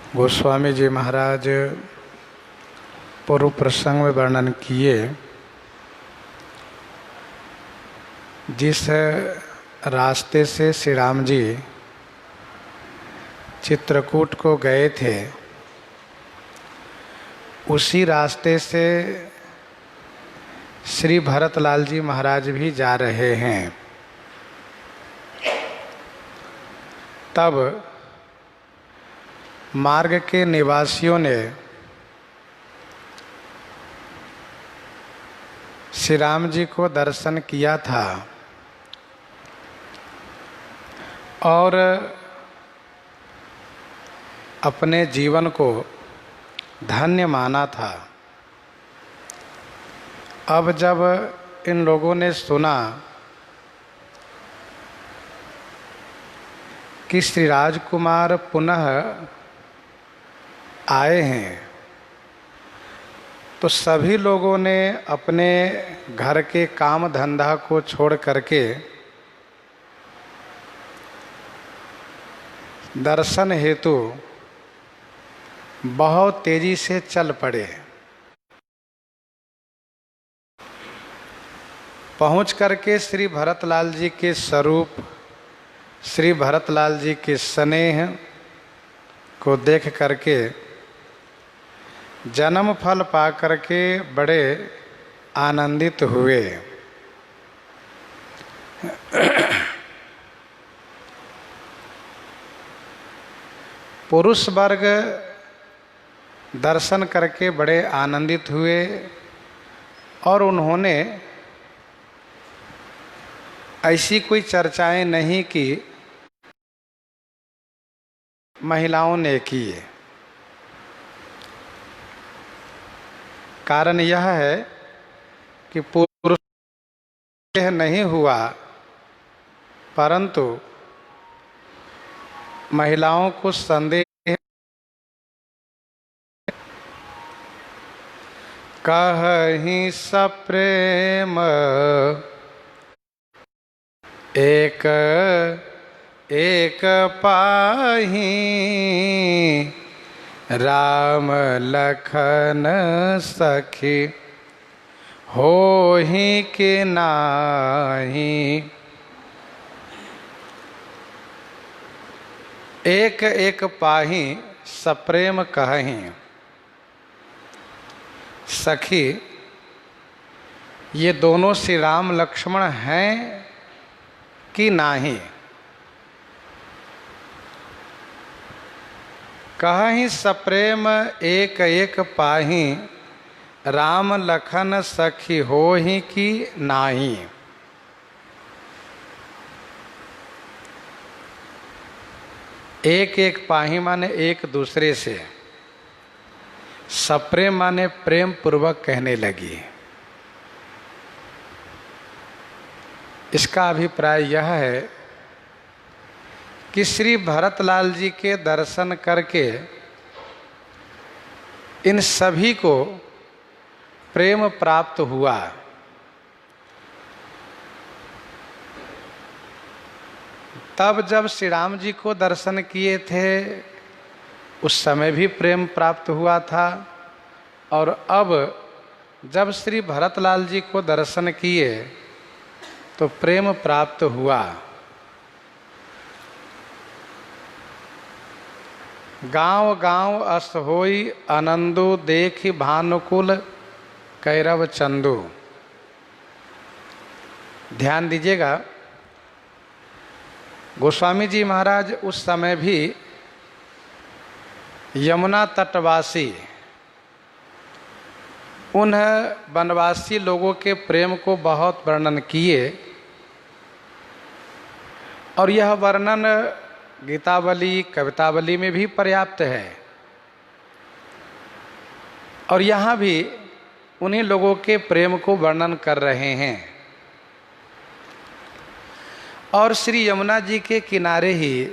गोस्वामी जी महाराज पूर्व प्रसंग में वर्णन किए, जिस रास्ते से श्री राम जी चित्रकूट को गए थे, उसी रास्ते से श्री भरतलाल जी महाराज भी जा रहे हैं। तब मार्ग के निवासियों ने श्री राम जी को दर्शन किया था और अपने जीवन को धन्य माना था। अब जब इन लोगों ने सुना कि श्री राजकुमार पुनः आए हैं, तो सभी लोगों ने अपने घर के काम धंधा को छोड़ करके दर्शन हेतु बहुत तेजी से चल पड़े। पहुंच करके श्री भरतलाल जी के स्वरूप, श्री भरतलाल जी के स्नेह को देख करके जन्म फल पा करके बड़े आनंदित हुए। पुरुष वर्ग दर्शन करके बड़े आनंदित हुए और उन्होंने ऐसी कोई चर्चाएं नहीं की महिलाओं ने की। कारण यह है कि पुरुष नहीं हुआ, परंतु महिलाओं को संदेह कहीं सप्रेम एक एक पाही, राम लखन सखी होहि कि नाही। एक एक पाही सप्रेम कहहीं, सखी ये दोनों श्री राम लक्ष्मण हैं कि नाही। कहहीं सप्रेम एक एक पाही, राम लखन सखी होहि कि नाही। एक एक पाही माने एक दूसरे से, सप्रेम माने प्रेम पूर्वक कहने लगी। इसका अभिप्राय यह है कि श्री भरतलाल जी के दर्शन करके इन सभी को प्रेम प्राप्त हुआ। तब जब श्री राम जी को दर्शन किए थे, उस समय भी प्रेम प्राप्त हुआ था, और अब जब श्री भरतलाल जी को दर्शन किए तो प्रेम प्राप्त हुआ। गांव गांव अस होई आनंदो, देखि भानुकुल कैरव चंदू। ध्यान दीजिएगा, गोस्वामी जी महाराज उस समय भी यमुना तटवासी उन वनवासी लोगों के प्रेम को बहुत वर्णन किए, और यह वर्णन गीतावली कवितावली में भी पर्याप्त है, और यहाँ भी उन्हीं लोगों के प्रेम को वर्णन कर रहे हैं। और श्री यमुना जी के किनारे ही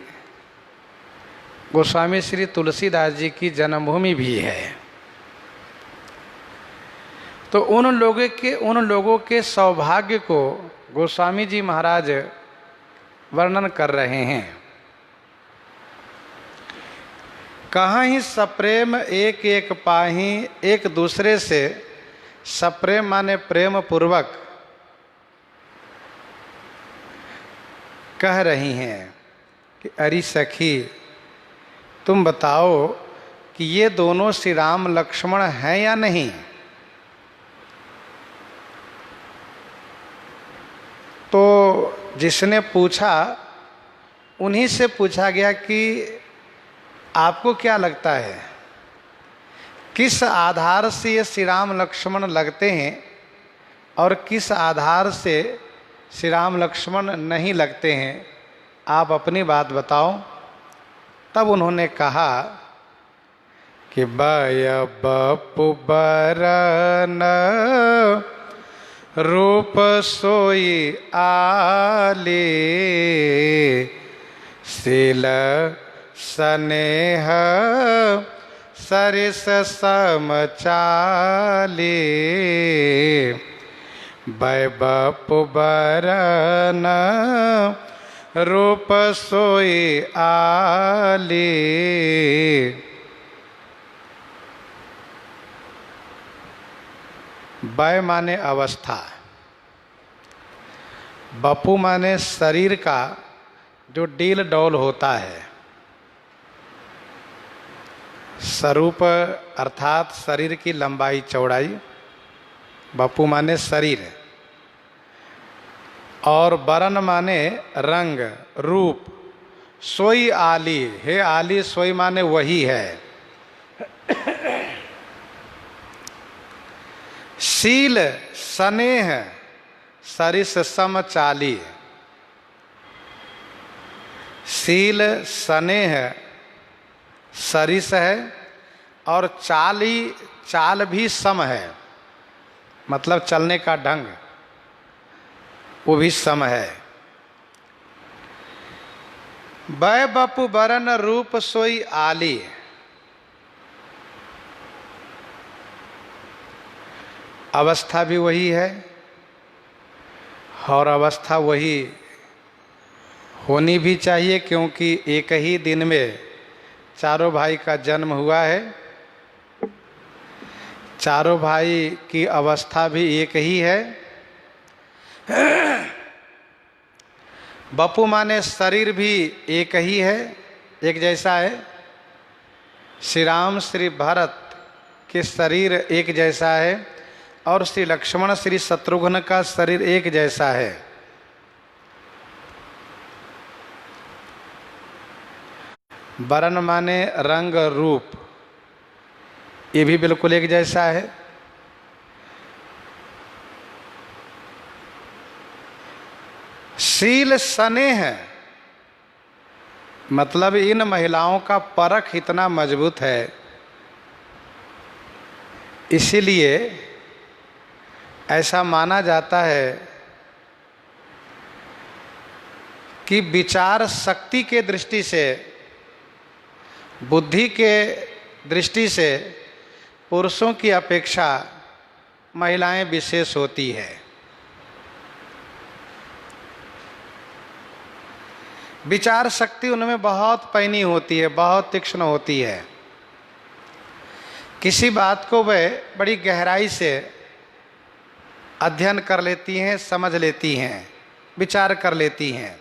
गोस्वामी श्री तुलसीदास जी की जन्मभूमि भी है। तो उन लोगों के सौभाग्य को गोस्वामी जी महाराज वर्णन कर रहे हैं। कहाँ ही सप्रेम एक एक पाही, एक दूसरे से सप्रेम माने प्रेम पूर्वक कह रही हैं कि अरे सखी तुम बताओ कि ये दोनों श्री राम लक्ष्मण हैं या नहीं। तो जिसने पूछा उन्हीं से पूछा गया कि आपको क्या लगता है, किस आधार से ये श्री राम लक्ष्मण लगते हैं और किस आधार से श्री राम लक्ष्मण नहीं लगते हैं, आप अपनी बात बताओ। तब उन्होंने कहा कि बय बपु बरन रूप सोई आले, शील स्नेह सरिस समचाले, बय बपु बरन रूप सोई आले। बय माने अवस्था, बपु माने शरीर का जो डील डौल होता है, स्वरूप अर्थात शरीर की लंबाई चौड़ाई, बपु माने शरीर, और बरन माने रंग रूप, सोई आली, हे आली सोई माने वही है, शील स्नेह सरिस समचाली, शील स्नेह सरिस है और चाल भी सम है, मतलब चलने का ढंग वो भी सम है। बय बपु बरन रूप सोई आली, अवस्था भी वही है और अवस्था वही होनी भी चाहिए, क्योंकि एक ही दिन में चारों भाई का जन्म हुआ है। चारों भाई की अवस्था भी एक ही है। बपु माने शरीर भी एक ही है, एक जैसा है। श्री राम श्री भरत के शरीर एक जैसा है और श्री लक्ष्मण श्री शत्रुघ्न का शरीर एक जैसा है। वर्ण माने रंग रूप, ये भी बिल्कुल एक जैसा है। शील स्नेह मतलब इन महिलाओं का परख इतना मजबूत है, इसीलिए ऐसा माना जाता है कि विचार शक्ति के दृष्टि से, बुद्धि के दृष्टि से पुरुषों की अपेक्षा महिलाएं विशेष होती है। विचार शक्ति उनमें बहुत पैनी होती है, बहुत तीक्ष्ण होती है। किसी बात को वे बड़ी गहराई से अध्ययन कर लेती हैं, समझ लेती हैं, विचार कर लेती हैं।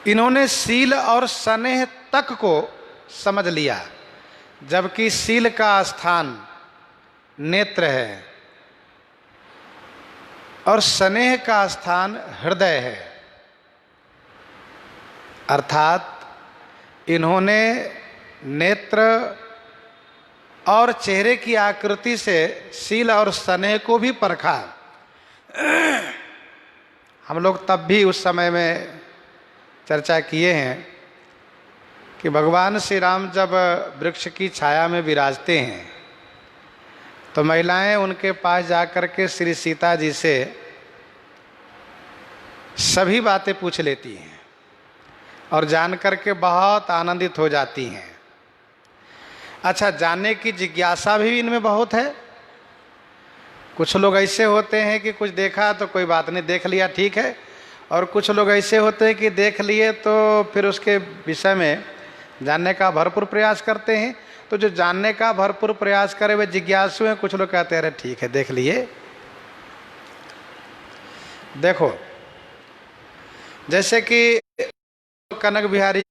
इन्होंने शील और स्नेह तक को समझ लिया, जबकि शील का स्थान नेत्र है और स्नेह का स्थान हृदय है। अर्थात इन्होंने नेत्र और चेहरे की आकृति से शील और स्नेह को भी परखा। हम लोग तब भी उस समय में चर्चा किए हैं कि भगवान श्री राम जब वृक्ष की छाया में विराजते हैं तो महिलाएं उनके पास जाकर के श्री सीता जी से सभी बातें पूछ लेती हैं और जान करके बहुत आनंदित हो जाती हैं। अच्छा, जानने की जिज्ञासा भी इनमें बहुत है। कुछ लोग ऐसे होते हैं कि कुछ देखा तो कोई बात नहीं, देख लिया ठीक है, और कुछ लोग ऐसे होते हैं कि देख लिए तो फिर उसके विषय में जानने का भरपूर प्रयास करते हैं। तो जो जानने का भरपूर प्रयास करे वे जिज्ञासु हैं। कुछ लोग कहते हैं अरे ठीक है देख लिए। देखो जैसे कि कनक बिहारी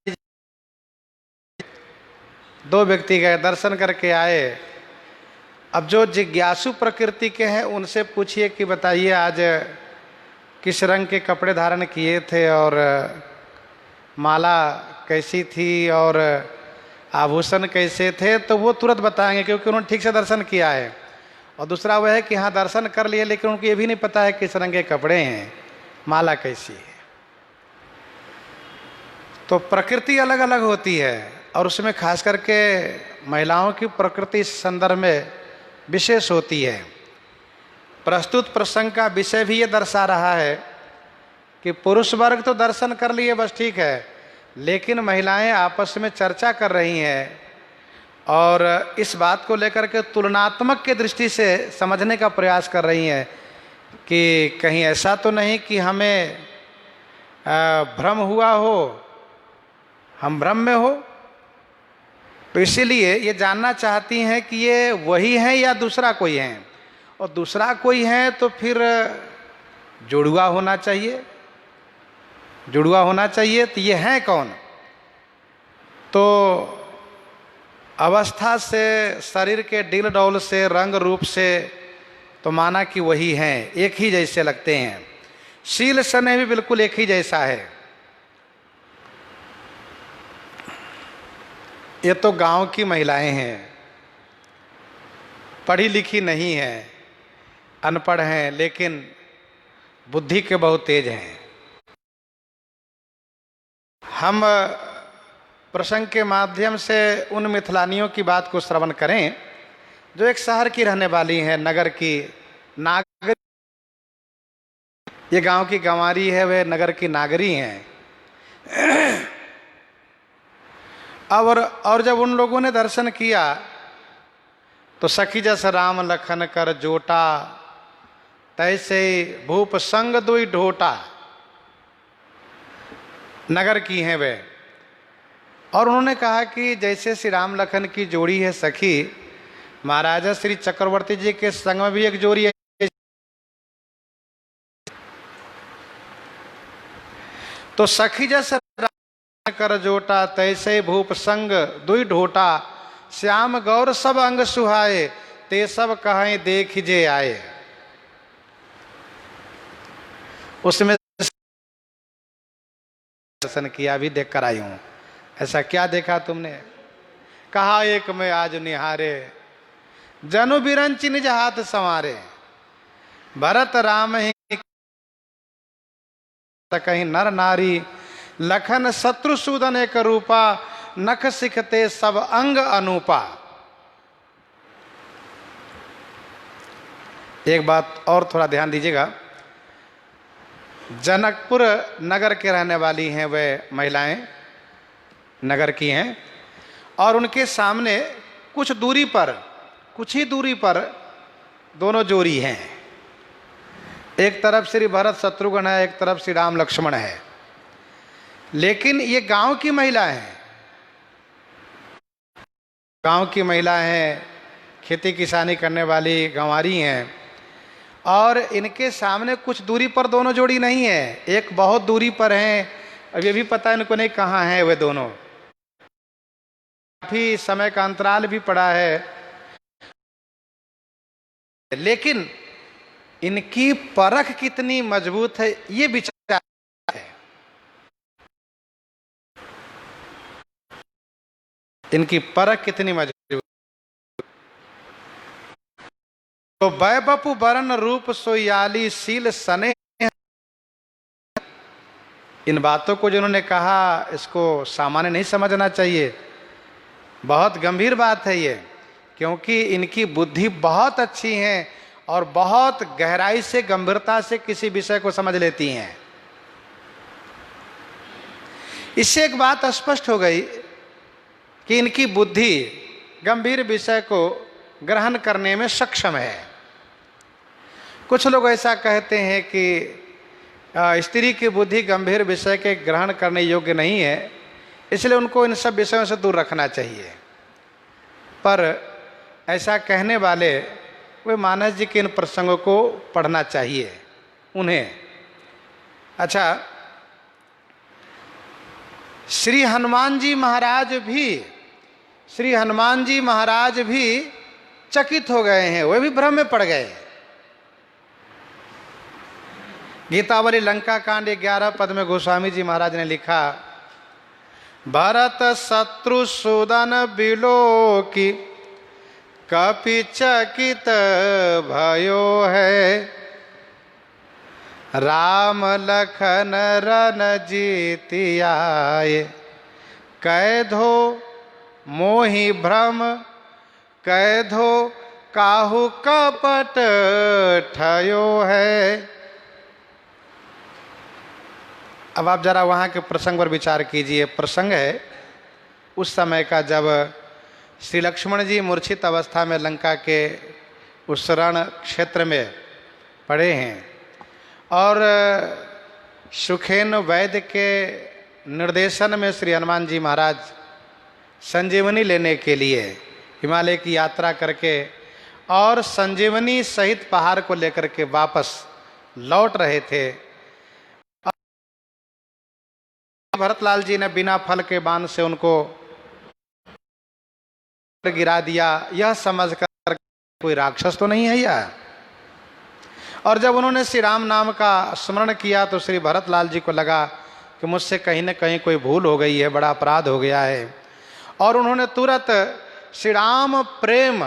दो व्यक्ति गए दर्शन करके आए। अब जो जिज्ञासु प्रकृति के हैं उनसे पूछिए कि बताइए आज किस रंग के कपड़े धारण किए थे और माला कैसी थी और आभूषण कैसे थे, तो वो तुरंत बताएंगे क्योंकि उन्होंने ठीक से दर्शन किया है। और दूसरा वह है कि हाँ दर्शन कर लिए लेकिन उनको ये भी नहीं पता है किस रंग के कपड़े हैं, माला कैसी है। तो प्रकृति अलग अलग होती है और उसमें खास करके महिलाओं की प्रकृति इस संदर्भ में विशेष होती है। प्रस्तुत प्रसंग का विषय भी ये दर्शा रहा है कि पुरुष वर्ग तो दर्शन कर लिए बस ठीक है, लेकिन महिलाएं आपस में चर्चा कर रही हैं और इस बात को लेकर के तुलनात्मक के दृष्टि से समझने का प्रयास कर रही हैं कि कहीं ऐसा तो नहीं कि हमें भ्रम हुआ हो, हम भ्रम में हो। तो इसीलिए ये जानना चाहती हैं कि ये वही हैं या दूसरा कोई है, और दूसरा कोई है तो फिर जुड़वा होना चाहिए, जुड़वा होना चाहिए। तो ये हैं कौन? तो अवस्था से, शरीर के डील डौल से, रंग रूप से तो माना कि वही हैं, एक ही जैसे लगते हैं। शील स्नेह भी बिल्कुल एक ही जैसा है। ये तो गांव की महिलाएं हैं, पढ़ी लिखी नहीं हैं, अनपढ़ हैं, लेकिन बुद्धि के बहुत तेज हैं। हम प्रसंग के माध्यम से उन मिथिलानियों की बात को श्रवण करें जो एक शहर की रहने वाली हैं, नगर की नागरी। ये गांव की गंवारी है, वे नगर की नागरी हैं। और जब उन लोगों ने दर्शन किया तो सखी जस राम लखन कर जोटा, तैसे भूप संग दुई ढोटा। नगर की हैं वे, और उन्होंने कहा कि जैसे श्री राम लखन की जोड़ी है सखी, महाराजा श्री चक्रवर्ती जी के संग में भी एक जोड़ी है। तो सखी जैसे कर जोटा, तैसे भूप संग दुई ढोटा। श्याम गौर सब अंग सुहाए, ते सब कहें देख जे आए। उसमें दर्शन किया, भी देख कर आई हूं। ऐसा क्या देखा तुमने? कहा एक में आज निहारे, जनु बिरंच निज हाथ संवारे। भरत राम ही कहीं नर नारी, लखन शत्रु सूदन एक रूपा। नख सिखते सब अंग अनूपा। एक बात और थोड़ा ध्यान दीजिएगा, जनकपुर नगर के रहने वाली हैं वे महिलाएं, नगर की हैं, और उनके सामने कुछ दूरी पर, कुछ ही दूरी पर दोनों जोड़ी हैं। एक तरफ श्री भरत शत्रुघ्न है, एक तरफ श्री राम लक्ष्मण है। लेकिन ये गांव की महिला हैं, गांव की महिला हैं, खेती किसानी करने वाली गंवारी हैं, और इनके सामने कुछ दूरी पर दोनों जोड़ी नहीं है, एक बहुत दूरी पर हैं। अब ये भी पता है इनको नहीं कहाँ हैं वे दोनों, काफी समय का अंतराल भी पड़ा है। लेकिन इनकी परख कितनी मजबूत है ये विचार है। इनकी परख कितनी मजबूत। तो बै बपु बरन रूप सोयाली शील सने। इन बातों को जिन्होंने कहा इसको सामान्य नहीं समझना चाहिए, बहुत गंभीर बात है ये, क्योंकि इनकी बुद्धि बहुत अच्छी है और बहुत गहराई से, गंभीरता से किसी विषय को समझ लेती हैं। इससे एक बात स्पष्ट हो गई कि इनकी बुद्धि गंभीर विषय को ग्रहण करने में सक्षम है। कुछ लोग ऐसा कहते हैं कि स्त्री की बुद्धि गंभीर विषय के ग्रहण करने योग्य नहीं है, इसलिए उनको इन सब विषयों से दूर रखना चाहिए। पर ऐसा कहने वाले वे मानस जी के इन प्रसंगों को पढ़ना चाहिए उन्हें। अच्छा, श्री हनुमान जी महाराज भी चकित हो गए हैं, वे भी भ्रम में पड़ गए। गीतावली लंका कांड 11 पद में गोस्वामी जी महाराज ने लिखा, भरत शत्रुसूदन बिलोकी कपि चकित भयो है, राम लखन रन जीति आए, कैधो मोहि भ्रम कैधो काहू कपट ठयो है। अब आप जरा वहाँ के प्रसंग पर विचार कीजिए। प्रसंग है उस समय का जब श्री लक्ष्मण जी मूर्छित अवस्था में लंका के उस रण क्षेत्र में पड़े हैं और सुखेन वैद्य के निर्देशन में श्री हनुमान जी महाराज संजीवनी लेने के लिए हिमालय की यात्रा करके और संजीवनी सहित पहाड़ को लेकर के वापस लौट रहे थे। भरतलाल जी ने बिना फल के बाण से उनको गिरा दिया, यह समझकर कोई राक्षस तो नहीं है यह। और जब उन्होंने श्री राम नाम का स्मरण किया तो श्री भरतलाल जी को लगा कि मुझसे कहीं न कहीं कोई भूल हो गई है, बड़ा अपराध हो गया है। और उन्होंने तुरंत श्री राम प्रेम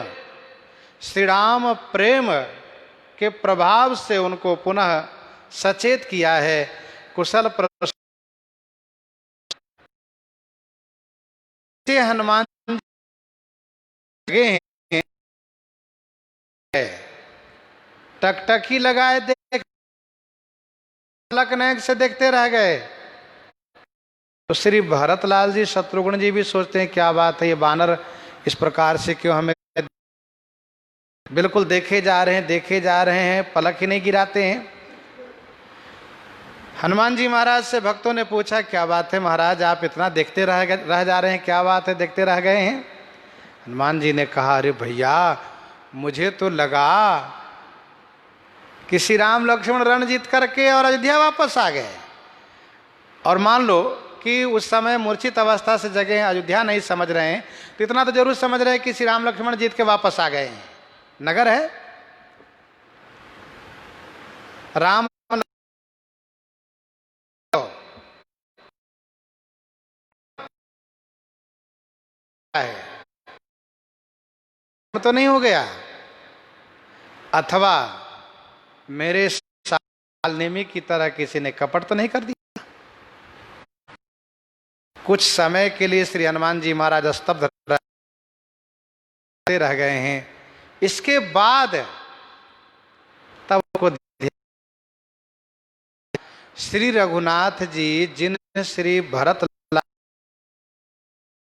के प्रभाव से उनको पुनः सचेत किया है। कुशल हनुमान हैं, टकटकी लगाए देख पलक से देखते रह गए। तो श्री भरतलाल जी शत्रुघ्न जी भी सोचते हैं क्या बात है, ये बानर इस प्रकार से क्यों हमें बिल्कुल देखे जा रहे हैं, पलक ही नहीं गिराते हैं। हनुमान जी महाराज से भक्तों ने पूछा क्या बात है महाराज, आप इतना देखते रह जा रहे हैं, क्या बात है देखते रह गए हैं। हनुमान जी ने कहा, अरे भैया मुझे तो लगा कि श्री राम लक्ष्मण रण जीत करके और अयोध्या वापस आ गए, और मान लो कि उस समय मूर्छित अवस्था से जगह अयोध्या नहीं समझ रहे हैं, तो इतना तो जरूर समझ रहे हैं कि श्री राम लक्ष्मण जीत के वापस आ गए हैं। नगर है राम तो नहीं हो गया, अथवा मेरे सालनेमी की तरह किसी ने कपट तो नहीं कर दिया। कुछ समय के लिए श्री हनुमान जी महाराज स्तब्ध रह गए हैं। इसके बाद तब को श्री रघुनाथ जी जिन श्री भरतलाल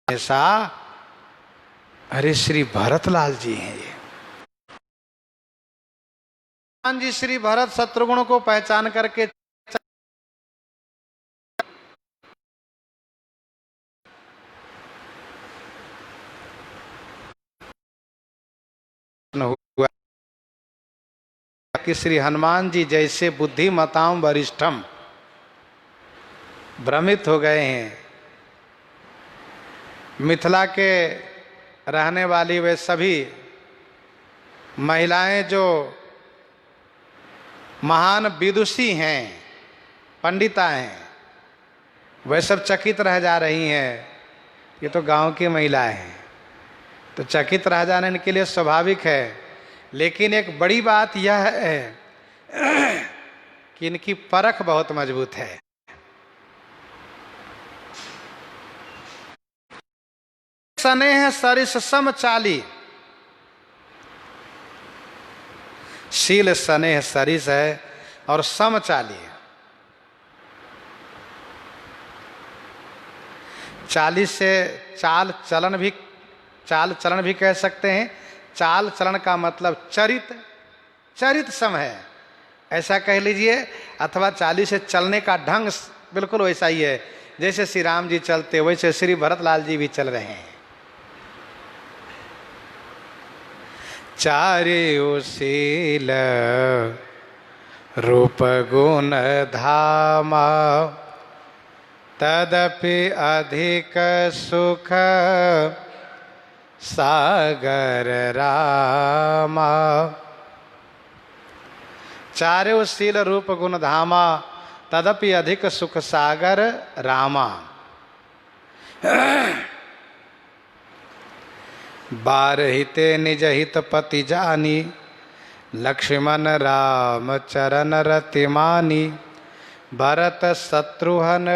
ऐसा, अरे श्री भरतलाल जी हैं ये। हनुमान जी श्री भरत शत्रुघ्न को पहचान करके हुआ कि श्री हनुमान जी जैसे बुद्धिमताओं वरिष्ठम भ्रमित हो गए हैं। मिथिला के रहने वाली वे सभी महिलाएं जो महान विदुषी हैं, पंडिता हैं, वे सब चकित रह जा रही हैं। ये तो गांव की महिलाएं हैं, तो चकित रह जाना इनके लिए स्वाभाविक है। लेकिन एक बड़ी बात यह है कि इनकी परख बहुत मजबूत है। स्नेह सरिस समचाली, शील स्नेह सरिस है और समचाली है। 40 से चाल चलन भी कह सकते हैं। चाल चलन का मतलब चरित सम है, ऐसा कह लीजिए, अथवा चाली से चलने का ढंग बिल्कुल वैसा ही है। जैसे श्री राम जी चलते वैसे श्री भरतलाल जी भी चल रहे हैं। चार्यो शील रूप गुण धामा, तदपि अधिक सुख सागर रामा। चार्यो शील रूप गुण धामा, तदपि अधिक सुख सागर रामा। बारहिते निज हित पति जानी, लक्ष्मण राम चरण रतिमानी। भरत शत्रुघ्न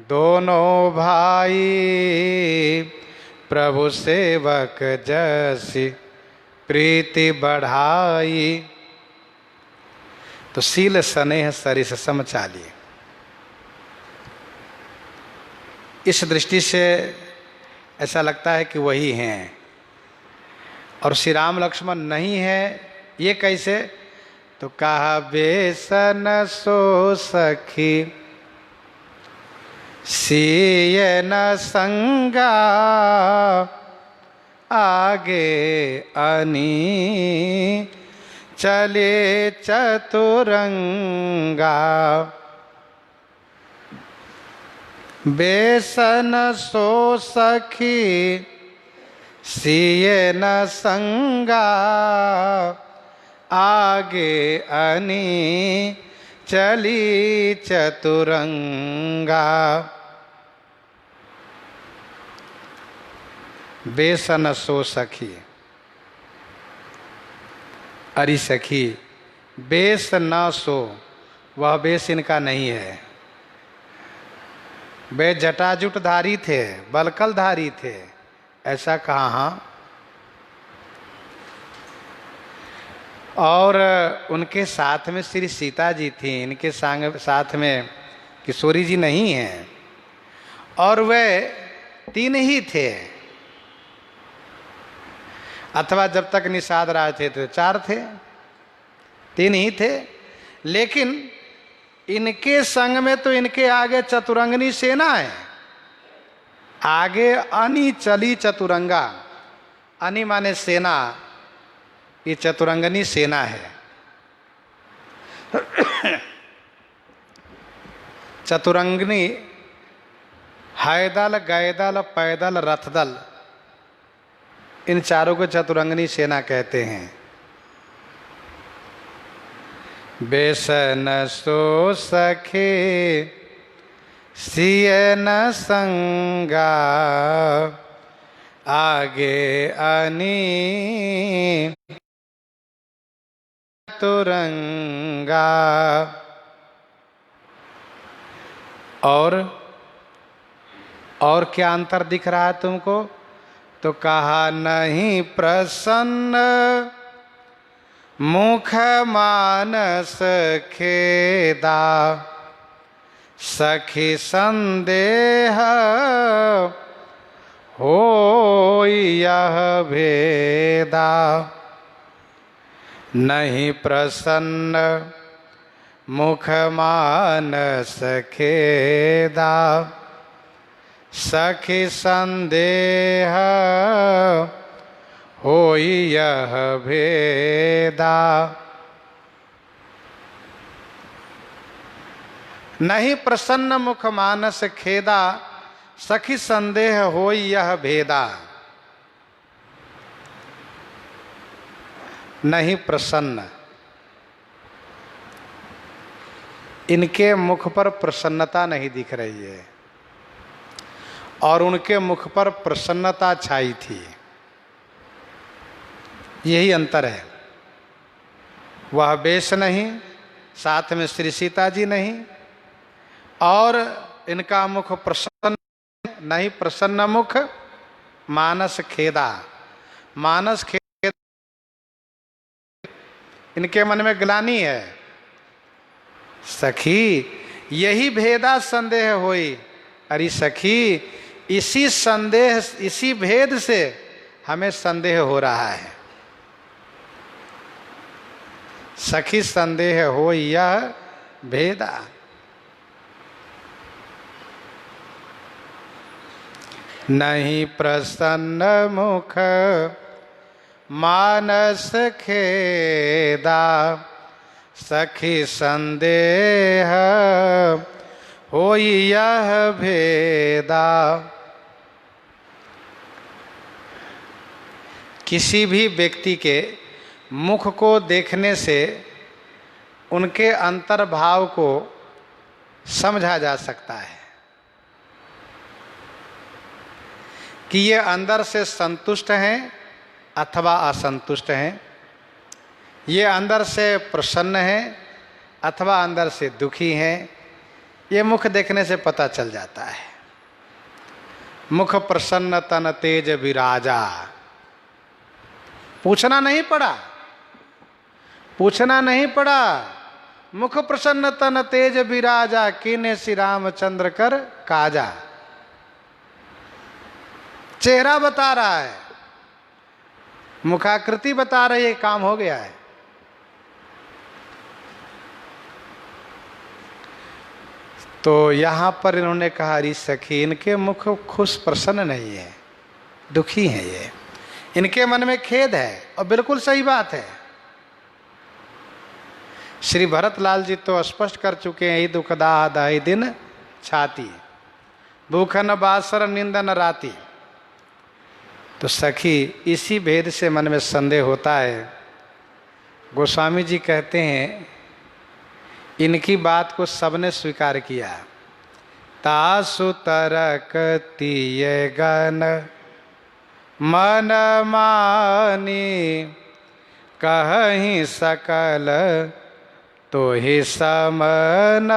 दोनों भाई, प्रभु सेवक जैसी प्रीति बढ़ाई। तो शील स्नेह सरिस सम चालिए, इस दृष्टि से ऐसा लगता है कि वही हैं, और श्री राम लक्ष्मण नहीं है। ये कैसे? तो कहा बेसन सो सखी सिय न संगा, आगे अनी चले चतुरंगा। बेसन सो सखी सिय न संगा, आगे अनी चली चतुरंगा। बेसन सो सखी, अरे सखी बेस न सो, वह बेस इनका नहीं है। वे जटाजुटधारी थे, बलकलधारी थे, ऐसा कहा। हाँ, और उनके साथ में श्री सीता जी थी, इनके साथ में किशोरी जी नहीं हैं, और वे 3 ही थे। अथवा जब तक निषाद राज थे तो 4 थे, 3 ही थे। लेकिन इनके संग में तो इनके आगे चतुरंगनी सेना है। आगे अनी चली चतुरंगा, अनी माने सेना, ये चतुरंगनी सेना है। चतुरंगनी हैदल गैदल पैदल रथदल, इन चारों को चतुरंगनी सेना कहते हैं। बेसन सो सखे सिय न संगा, आगे अनी चतुरंगा। और क्या अंतर दिख रहा है तुमको? तो कहा नहीं प्रसन्न मुख मानस खेदा, सखी संदेह हो यह भेदा। नहीं प्रसन्न मुख मानस खेदा, सखी संदेह होई यह भेदा। नहीं प्रसन्न मुख मानस खेदा, सखी संदेह होई यह भेदा। नहीं प्रसन्न, इनके मुख पर प्रसन्नता नहीं दिख रही है, और उनके मुख पर प्रसन्नता छाई थी। यही अंतर है। वह बेश नहीं, साथ में श्री सीता जी नहीं, और इनका मुख प्रसन्न नहीं, प्रसन्न मुख मानस खेदा। मानस खेद, इनके मन में ग्लानि है। सखी यही भेदा संदेह होई। अरे सखी, इसी संदेह, इसी भेद से हमें संदेह हो रहा है। सखी संदेह हो यह भेदा। नहीं प्रसन्न मुख मानस खेदा, सखी संदेह होई यह भेदा। किसी भी व्यक्ति के मुख को देखने से उनके अंतर्भाव को समझा जा सकता है कि ये अंदर से संतुष्ट हैं अथवा असंतुष्ट हैं, ये अंदर से प्रसन्न हैं अथवा अंदर से दुखी हैं। ये मुख देखने से पता चल जाता है। मुख प्रसन्न तन तेज विराजा। पूछना नहीं पड़ा, पूछना नहीं पड़ा। मुख प्रसन्न तन तेज विराजा, कीने श्री रामचंद्र कर काजा। चेहरा बता रहा है, मुखाकृति बता रही है, काम हो गया है। तो यहां पर इन्होंने कहा, अरे सखी, इनके मुख खुश प्रसन्न नहीं है, दुखी हैं ये, इनके मन में खेद है। और बिल्कुल सही बात है। श्री भरतलाल जी तो स्पष्ट कर चुके हैं, ही दुखदा दाई दिन छाती, भूखन बासर निंदन राती। तो सखी, इसी भेद से मन में संदेह होता है। गोस्वामी जी कहते हैं, इनकी बात को सबने स्वीकार किया। तासु तरक तिय गन मन मानी, कहीं सकल तो ही समन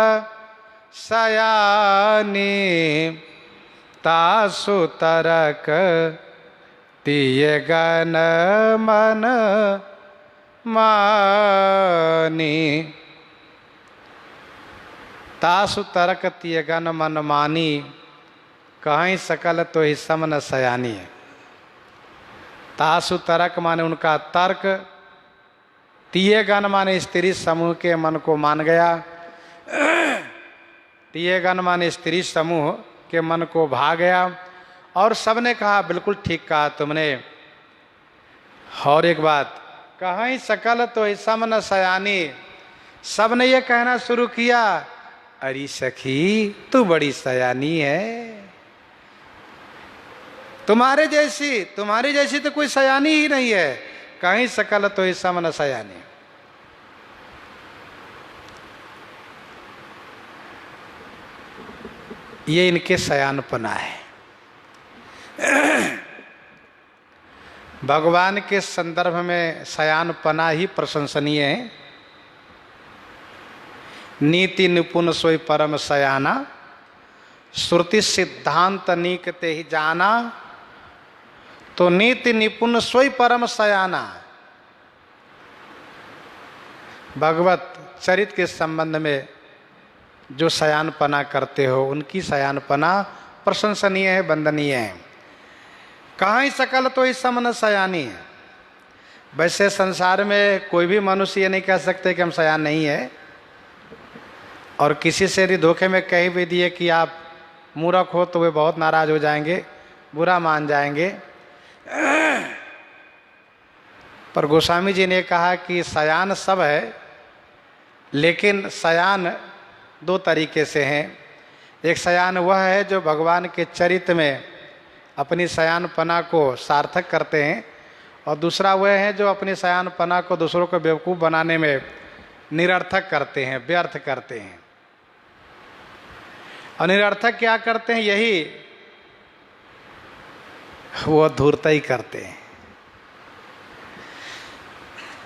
सयानी। तासु तरक तिय गन मन मानी। तासु तर्क तिय गन मन मानी, कहीं सकल तो ही समन सयानी। तासु तर्क माने उनका तर्क, तिय गन माने स्त्री समूह के मन को मान गया। तिय गन माने स्त्री समूह के मन को भा गया। और सबने कहा, बिल्कुल ठीक कहा तुमने। और एक बात, कहीं सकल तो ही समन सयानी। सबने ये कहना शुरू किया, अरे सखी, तू बड़ी सयानी है, तुम्हारी जैसी तो कोई सयानी ही नहीं है। कहीं सकल तो ही समन सयानी। ये इनके सयानपना है। भगवान के संदर्भ में सयानपना ही प्रशंसनीय है। नीति निपुण सोई परम सयाना, श्रुति सिद्धांत नीकते ही जाना। तो नीति निपुण सोई परम सयाना। भगवत चरित्र के संबंध में जो सयानपना करते हो, उनकी सयानपना प्रशंसनीय है, वंदनीय है। कहाँ सकल तो इस समन सयानी है। वैसे संसार में कोई भी मनुष्य ये नहीं कह सकते कि हम सयान नहीं है। और किसी से यदि धोखे में कह भी दिए कि आप मूर्ख हो, तो वे बहुत नाराज हो जाएंगे, बुरा मान जाएंगे। पर गोस्वामी जी ने कहा कि सयान सब है, लेकिन सयान दो तरीके से हैं। एक सयान वह है जो भगवान के चरित्र में अपनी सयानपना को सार्थक करते हैं, और दूसरा वह है जो अपनी सयानपना को दूसरों को बेवकूफ़ बनाने में निरर्थक करते हैं, व्यर्थ करते हैं। और निरर्थक क्या करते हैं, यही वो धूर्त ही करते हैं।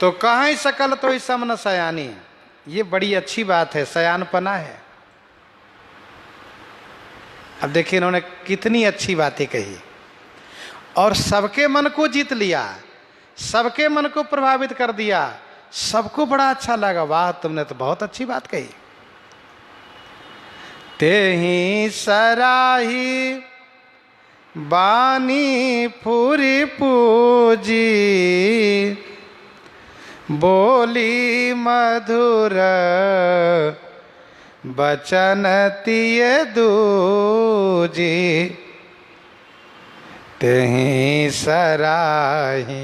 तो कहाँ सकल तो इस समन सयानी, ये बड़ी अच्छी बात है, सयानपना है। अब देखिए इन्होंने कितनी अच्छी बातें कही और सबके मन को जीत लिया, सबके मन को प्रभावित कर दिया, सबको बड़ा अच्छा लगा। वाह, तुमने तो बहुत अच्छी बात कही। तेहि सराही बानी फूरी पूजी, बोली मधुर बचन तिय दूजी, तेहि सराही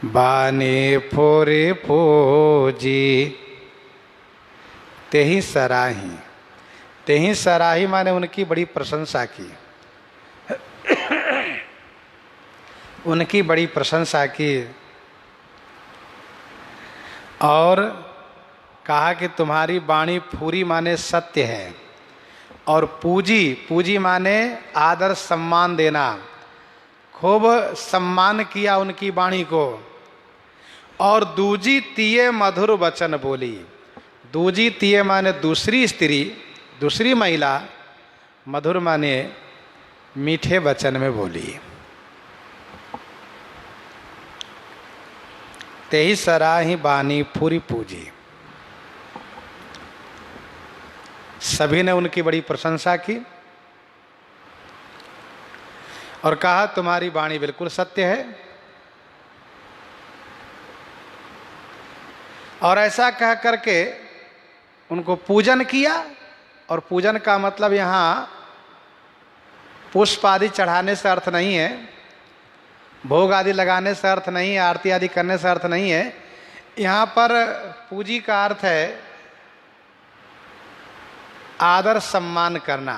बानी फोरी पूजी। तेहि सराही, तेहि सराही माने उनकी बड़ी प्रशंसा की, उनकी बड़ी प्रशंसा की और कहा कि तुम्हारी वाणी फूरी माने सत्य है, और पूजी, पूजी माने आदर सम्मान देना, खूब सम्मान किया उनकी वाणी को। और दूजी तिये मधुर वचन बोली, दूजी तिये माने दूसरी स्त्री, दूसरी महिला, मधुर माने मीठे वचन में बोली। तेहि सराही बानी फूरी पूजी। सभी ने उनकी बड़ी प्रशंसा की और कहा तुम्हारी वाणी बिल्कुल सत्य है। और ऐसा कह करके उनको पूजन किया। और पूजन का मतलब यहाँ पुष्प आदि चढ़ाने से अर्थ नहीं है, भोग आदि लगाने से अर्थ नहीं है, आरती आदि करने से अर्थ नहीं है। यहाँ पर पूजी का अर्थ है आदर सम्मान करना,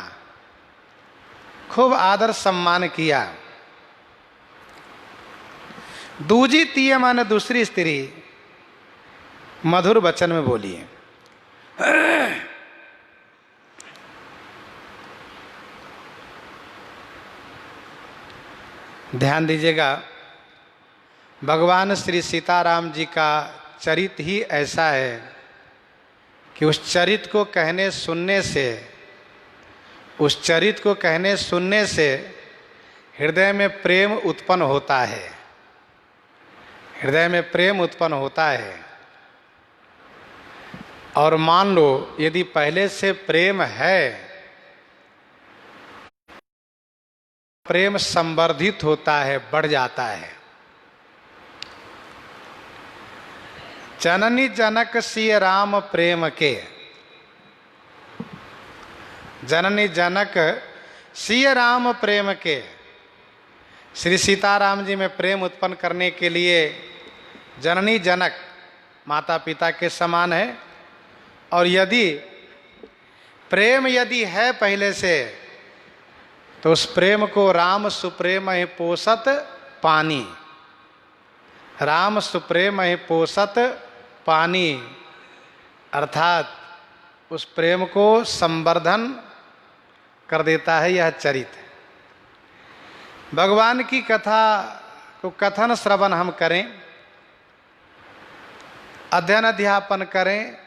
खूब आदर सम्मान किया। दूजी तिये माने दूसरी स्त्री मधुर वचन में बोली है। ध्यान दीजिएगा, भगवान श्री सीताराम जी का चरित्र ही ऐसा है कि उस चरित्र को कहने सुनने से, उस चरित्र को कहने सुनने से हृदय में प्रेम उत्पन्न होता है, हृदय में प्रेम उत्पन्न होता है। और मान लो यदि पहले से प्रेम है, प्रेम संवर्धित होता है, बढ़ जाता है। जननी जनक सिय राम प्रेम के, जननी जनक सिय राम प्रेम के, श्री सीताराम जी में प्रेम उत्पन्न करने के लिए जननी जनक माता पिता के समान है। और यदि प्रेम यदि है पहले से, तो उस प्रेम को राम सुप्रेम ही पोषत पानी, राम सुप्रेम ही पोषत पानी, अर्थात उस प्रेम को संवर्धन कर देता है यह चरित्र। भगवान की कथा को कथन श्रवण हम करें, अध्ययन अध्यापन करें,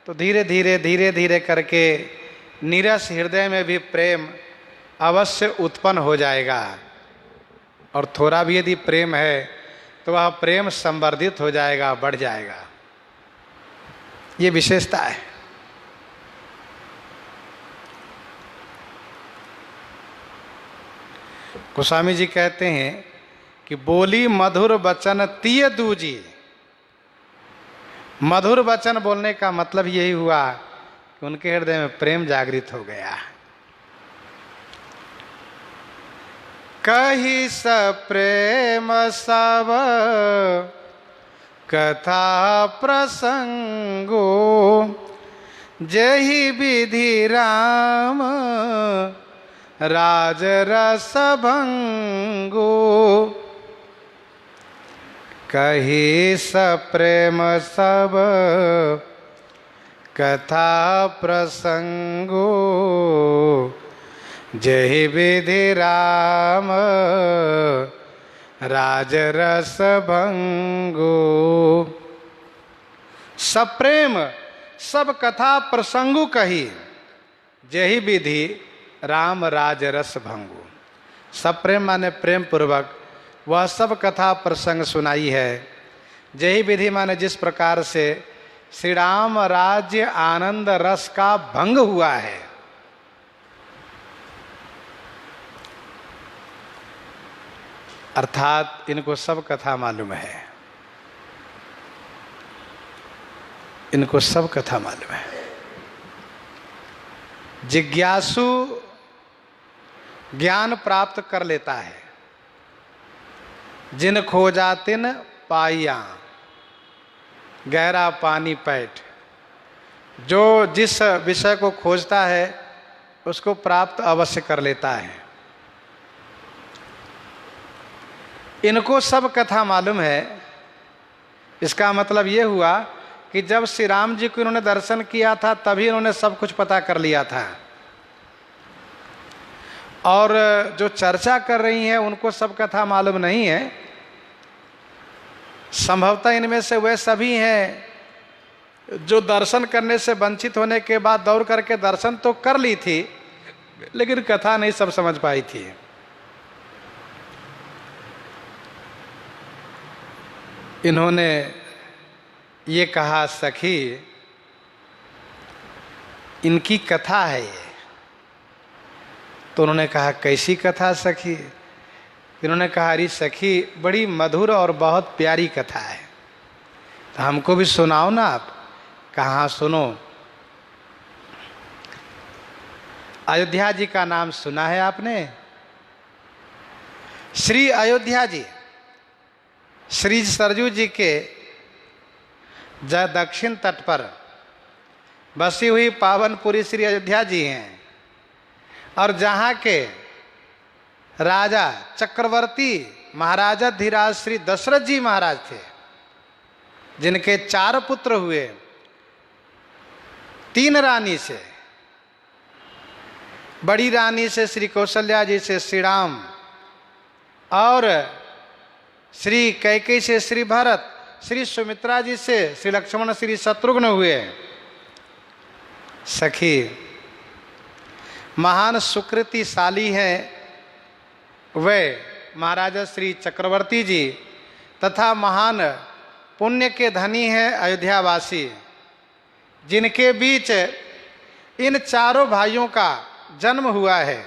तो धीरे धीरे धीरे धीरे करके नीरस हृदय में भी प्रेम अवश्य उत्पन्न हो जाएगा। और थोड़ा भी यदि प्रेम है तो वह प्रेम संवर्धित हो जाएगा, बढ़ जाएगा। ये विशेषता है। गोस्वामी जी कहते हैं कि बोली मधुर वचन तिय दूजी। मधुर वचन बोलने का मतलब यही हुआ कि उनके हृदय में प्रेम जागृत हो गया। कही स प्रेम सब कथा प्रसंगो, जहि विधि राम राजरस भंगो। कही स प्रेम सब कथा प्रसंगो, जहि विधि राम राजरस भंगो। सब प्रेम सब कथा प्रसंगु कही, जहि विधि राम राजरस भंगु। सब प्रेम माने प्रेम पूर्वक वह सब कथा प्रसंग सुनाई है। जही विधि माने जिस प्रकार से श्री राम राज्य आनंद रस का भंग हुआ है। अर्थात इनको सब कथा मालूम है। इनको सब कथा मालूम है। जिज्ञासु ज्ञान प्राप्त कर लेता है। जिन खोजा तिन पाइया, गहरा पानी पैठ। जो जिस विषय को खोजता है उसको प्राप्त अवश्य कर लेता है। इनको सब कथा मालूम है। इसका मतलब ये हुआ कि जब श्री राम जी को इन्होंने दर्शन किया था तभी इन्होंने सब कुछ पता कर लिया था। और जो चर्चा कर रही हैं उनको सब कथा मालूम नहीं है। संभवतः इनमें से वे सभी हैं जो दर्शन करने से वंचित होने के बाद दौड़ करके दर्शन तो कर ली थी, लेकिन कथा नहीं सब समझ पाई थी। इन्होंने ये कहा, सखी इनकी कथा है ये। तो उन्होंने कहा, कैसी कथा सखी? इन्होंने कहा, अरे सखी बड़ी मधुर और बहुत प्यारी कथा है, तो हमको भी सुनाओ ना आप। कहाँ सुनो। अयोध्या जी का नाम सुना है आपने? श्री अयोध्या जी श्री सरजू जी के दक्षिण तट पर बसी हुई पावनपुरी श्री अयोध्या जी हैं। और जहाँ के राजा चक्रवर्ती महाराजा धीराज श्री दशरथ जी महाराज थे, जिनके 4 पुत्र हुए, 3 रानी से। बड़ी रानी से श्री कौशल्या जी से श्री राम, और श्री कैकेयी से श्री भरत, श्री सुमित्रा जी से श्री लक्ष्मण श्री शत्रुघ्न हुए। सखी महान सुकृतिशाली हैं वे महाराजा श्री चक्रवर्ती जी, तथा महान पुण्य के धनी हैं अयोध्यावासी, जिनके बीच इन चारों भाइयों का जन्म हुआ है।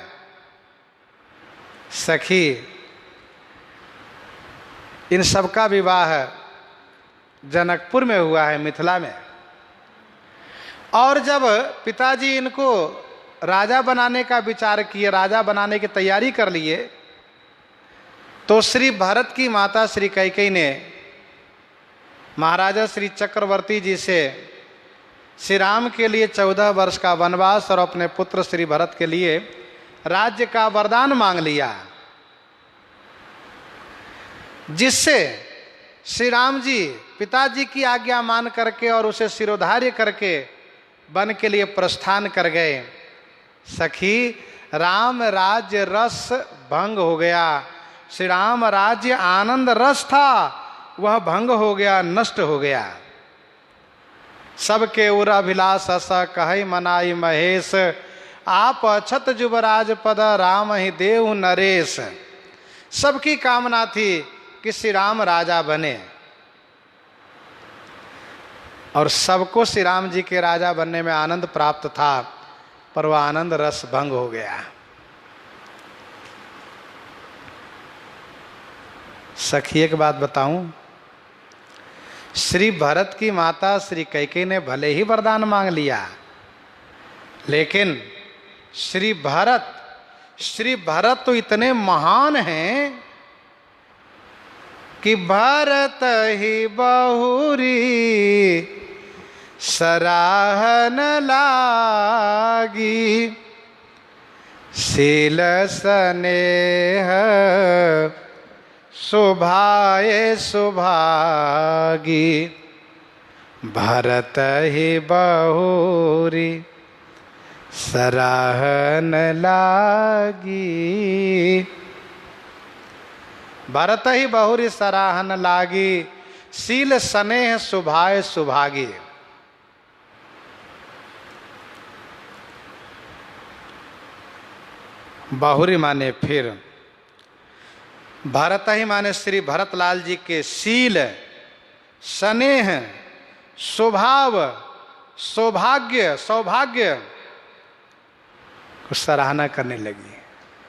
सखी इन सबका विवाह जनकपुर में हुआ है, मिथिला में। और जब पिताजी इनको राजा बनाने का विचार किए, राजा बनाने की तैयारी कर लिए, तो श्री भरत की माता श्री कैकेयी ने महाराजा श्री चक्रवर्ती जी से श्री राम के लिए 14 वर्ष का वनवास और अपने पुत्र श्री भरत के लिए राज्य का वरदान मांग लिया, जिससे श्री राम जी पिताजी की आज्ञा मान करके और उसे शिरोधार्य करके वन के लिए प्रस्थान कर गए। सखी राम राज्य रस भंग हो गया। श्री राम राज्य आनंद रस था, वह भंग हो गया, नष्ट हो गया। सबके उर अभिलाष असा कहे मनाई महेश, आप अछत जुबराज पद राम ही देव नरेश। सबकी कामना थी कि श्री राम राजा बने, और सबको श्री राम जी के राजा बनने में आनंद प्राप्त था, पर वह आनंद रस भंग हो गया। सखी एक बात बताऊं, श्री भरत की माता श्री कैकेयी ने भले ही वरदान मांग लिया, लेकिन श्री भरत तो इतने महान हैं कि भरत ही बहुरी सराहन लागी, शील स्नेह शोभाए सुभागी, भरत ही बहुरी सराहन लागी। भरत ही बहुरी सराहन लागी, शील स्नेह शोभाए सुभागी। बहुरी माने फिर, भरत ही माने श्री भरतलाल जी के शील, स्नेह, स्वभाव, सौभाग्य को सराहना करने लगी,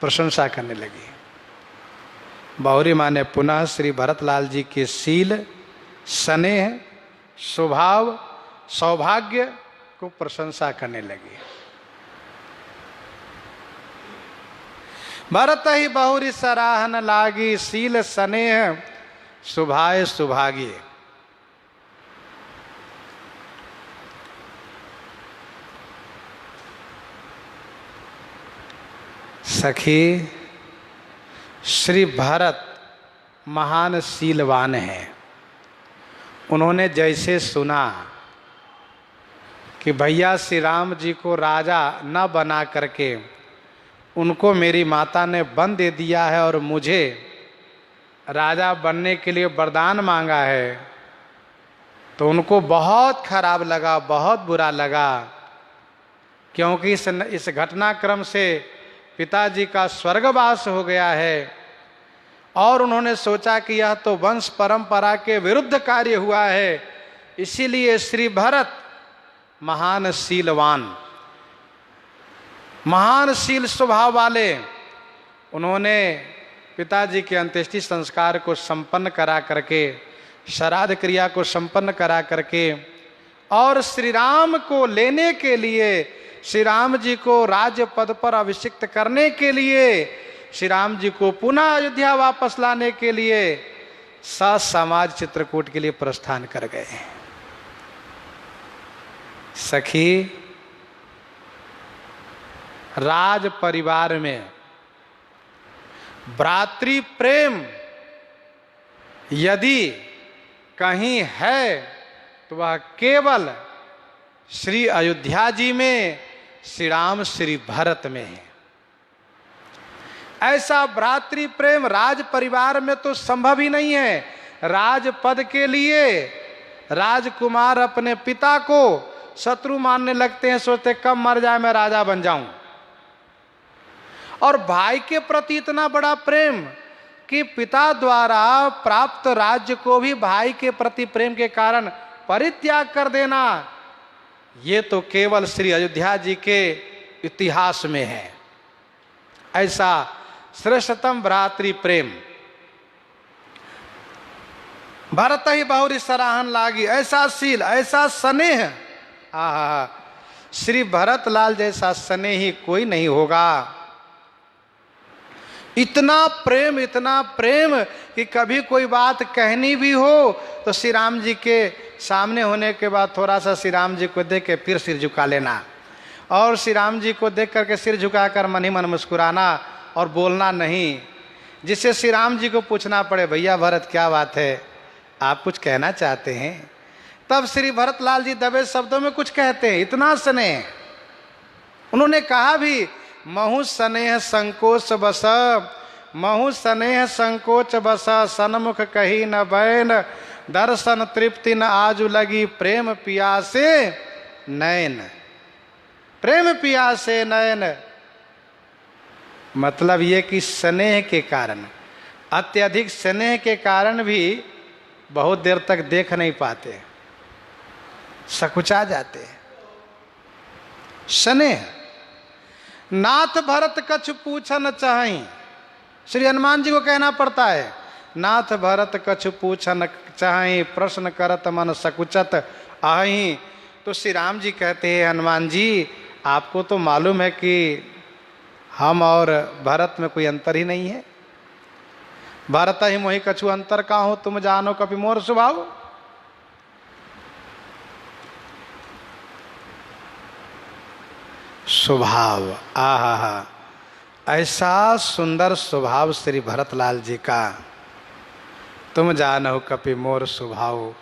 प्रशंसा करने लगी। बहुरी माने पुनः श्री भरतलाल जी के शील, स्नेह, स्वभाव सौभाग्य को प्रशंसा करने लगे। भरत ही बहुरी सराहन लागी, शील स्नेह सुभाए सुभागिए। सखी, श्री भरत महान शीलवान हैं। उन्होंने जैसे सुना कि भैया श्री राम जी को राजा न बना करके उनको मेरी माता ने वन दे दिया है और मुझे राजा बनने के लिए वरदान मांगा है, तो उनको बहुत खराब लगा, बहुत बुरा लगा। क्योंकि इस घटनाक्रम से पिताजी का स्वर्गवास हो गया है और उन्होंने सोचा कि यह तो वंश परंपरा के विरुद्ध कार्य हुआ है। इसीलिए श्री भरत महान शीलवान, महान शील स्वभाव वाले, उन्होंने पिताजी के अंत्येष्टि संस्कार को संपन्न करा करके, श्राद्ध क्रिया को संपन्न करा करके और श्री राम को लेने के लिए, श्री राम जी को राज्य पद पर अभिषिक्त करने के लिए, श्री राम जी को पुनः अयोध्या वापस लाने के लिए समाज चित्रकूट के लिए प्रस्थान कर गए। सखी, राज परिवार में भ्रातृ प्रेम यदि कहीं है तो वह केवल श्री अयोध्या जी में, श्री राम श्री भरत में है। ऐसा भ्रातृ प्रेम राज परिवार में तो संभव ही नहीं है। राजपद के लिए राजकुमार अपने पिता को शत्रु मानने लगते हैं, सोचते कब मर जाए मैं राजा बन जाऊं। और भाई के प्रति इतना बड़ा प्रेम कि पिता द्वारा प्राप्त राज्य को भी भाई के प्रति प्रेम के कारण परित्याग कर देना, ये तो केवल श्री अयोध्या जी के इतिहास में है। ऐसा श्रेष्ठतम भ्रातृ प्रेम। भरत ही बहुरी सराहन लागी, ऐसा शील, ऐसा स्नेह, आहा, श्री भरत लाल जैसा स्नेही कोई नहीं होगा। इतना प्रेम कि कभी कोई बात कहनी भी हो तो श्री राम जी के सामने होने के बाद थोड़ा सा श्री राम जी को देख के फिर सिर झुका लेना, और श्री राम जी को देख करके सिर झुकाकर मन ही मन मुस्कुराना और बोलना नहीं, जिससे श्री राम जी को पूछना पड़े, भैया भरत क्या बात है, आप कुछ कहना चाहते हैं? तब श्री भरत लाल जी दबे शब्दों में कुछ कहते हैं। इतना स्नेह उन्होंने कहा भी, महु स्नेह संकोच बस, महु स्नेह संकोच बस, सन्मुख कही न बैन, दर्शन तृप्ति न आजु लगी, प्रेम पियासे नयन, प्रेम पियासे नयन। मतलब ये कि स्नेह के कारण, अत्यधिक स्नेह के कारण भी बहुत देर तक देख नहीं पाते, सकुचा जाते। स्नेह। नाथ भरत कछु पूछन चाहि, श्री हनुमान जी को कहना पड़ता है, नाथ भरत कछु पूछन चाहि, प्रश्न करत मन सकुचत आहि। तो श्री राम जी कहते हैं, हनुमान जी आपको तो मालूम है कि हम और भरत में कोई अंतर ही नहीं है। भरत ही मोहि कछु अंतर का हो, तुम जानो कभी मोर स्वभाव। स्वभाव, आहा, ऐसा सुंदर स्वभाव श्री भरतलाल जी का, तुम जानो कपि मोर स्वभाव।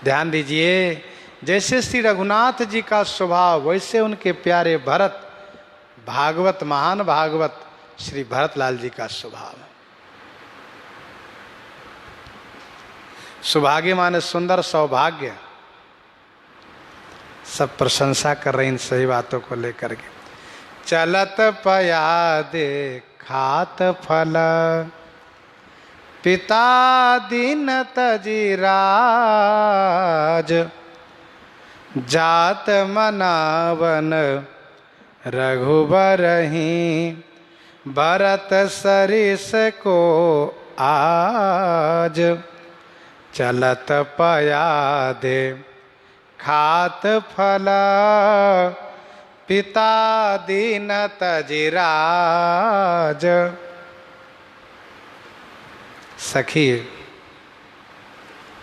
ध्यान दीजिए, जैसे श्री रघुनाथ जी का स्वभाव वैसे उनके प्यारे भरत, भागवत, महान भागवत श्री भरतलाल जी का स्वभाव। सौभाग्य माने सुंदर सौभाग्य। सब प्रशंसा कर रहे इन सही बातों को लेकर के। चलत पया दे खात फल, पिता दीन तजी राज, जात मनावन रघुबरहि, भरत सरिस को आज। चलत पया दे खात फल पिता दीन तजिराज। सखी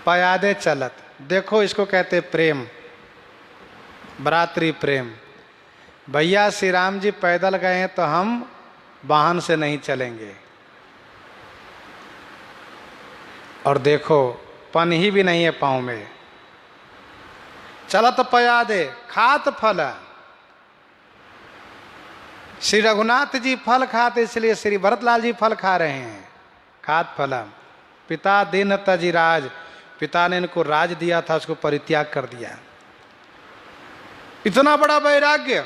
पयादे चलत, देखो इसको कहते प्रेम, भ्रातृ प्रेम। भैया श्री राम जी पैदल गए हैं तो हम वाहन से नहीं चलेंगे। और देखो पनही भी नहीं है पाँव में। चलत पयादे खात फल, श्री रघुनाथ जी फल खाते इसलिए श्री भरतलाल जी फल खा रहे हैं। खात फल पिता दीन तजिराज, पिता ने इनको राज दिया था, उसको परित्याग कर दिया। इतना बड़ा वैराग्य।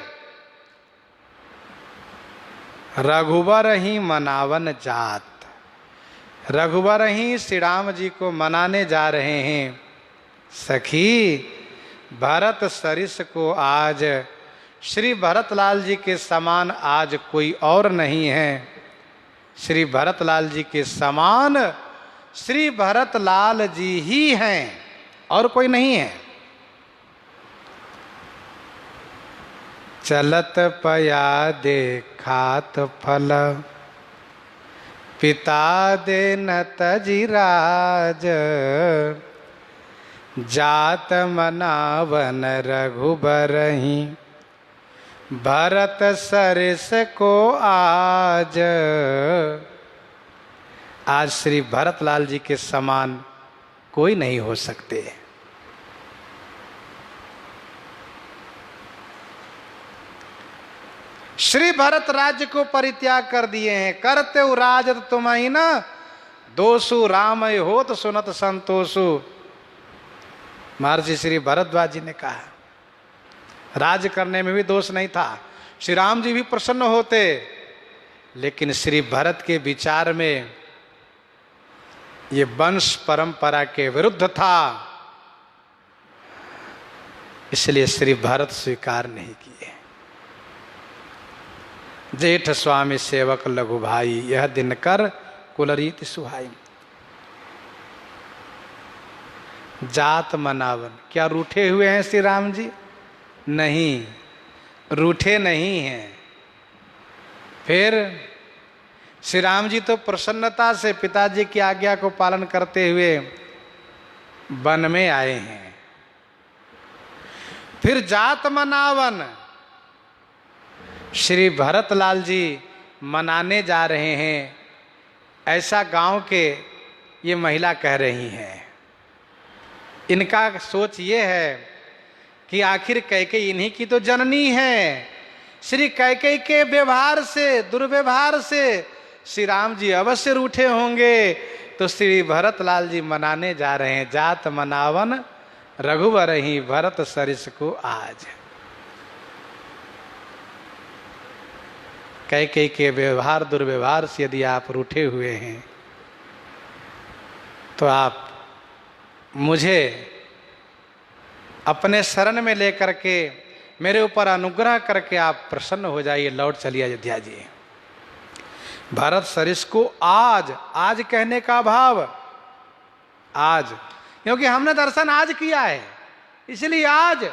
रघुबर ही मनावन जात, रघुबर ही श्री राम जी को मनाने जा रहे हैं। सखी भरत सरिस को आज श्री भरतलाल जी के समान आज कोई और नहीं है। श्री भरतलाल जी के समान श्री भरतलाल जी ही हैं और कोई नहीं है। चलत पयादे खात फल पिता देन तजिराज। जात मनावन रघुबरहि भरत सरिस को आज। आज श्री भरतलाल जी के समान कोई नहीं हो सकते। श्री भरत राज्य को परित्याग कर दिए हैं। करते हो राज तुम ही न दोषु राम हो तो सुनत संतोषु। महर्षि श्री भरद्वाज जी ने कहा राज करने में भी दोष नहीं था, श्री राम जी भी प्रसन्न होते, लेकिन श्री भरत के विचार में ये वंश परंपरा के विरुद्ध था, इसलिए श्री भरत स्वीकार नहीं किए। जेठ स्वामी सेवक लघु भाई, यह दिन कर कुलरीति सुहाई। जात मनावन, क्या रूठे हुए हैं श्री राम जी? नहीं, रूठे नहीं हैं। फिर श्री राम जी तो प्रसन्नता से पिताजी की आज्ञा को पालन करते हुए वन में आए हैं। फिर जात मनावन, श्री भरतलाल जी मनाने जा रहे हैं, ऐसा गांव के ये महिला कह रही हैं। इनका सोच ये है कि आखिर कैकेयी इन्हीं की तो जननी है। श्री कैकेयी के व्यवहार से, दुर्व्यवहार से श्री राम जी अवश्य रूठे होंगे, तो श्री भरतलाल जी मनाने जा रहे हैं। जात मनावन रघुवर ही भरत सरिस को आज। कैकेयी के व्यवहार दुर्व्यवहार से यदि आप रूठे हुए हैं तो आप मुझे अपने शरण में लेकर के मेरे ऊपर अनुग्रह करके आप प्रसन्न हो जाइए, लौट चलिए अयोध्या जी। भरत सरिस को आज, आज कहने का भाव आज, क्योंकि हमने दर्शन आज किया है इसलिए आज।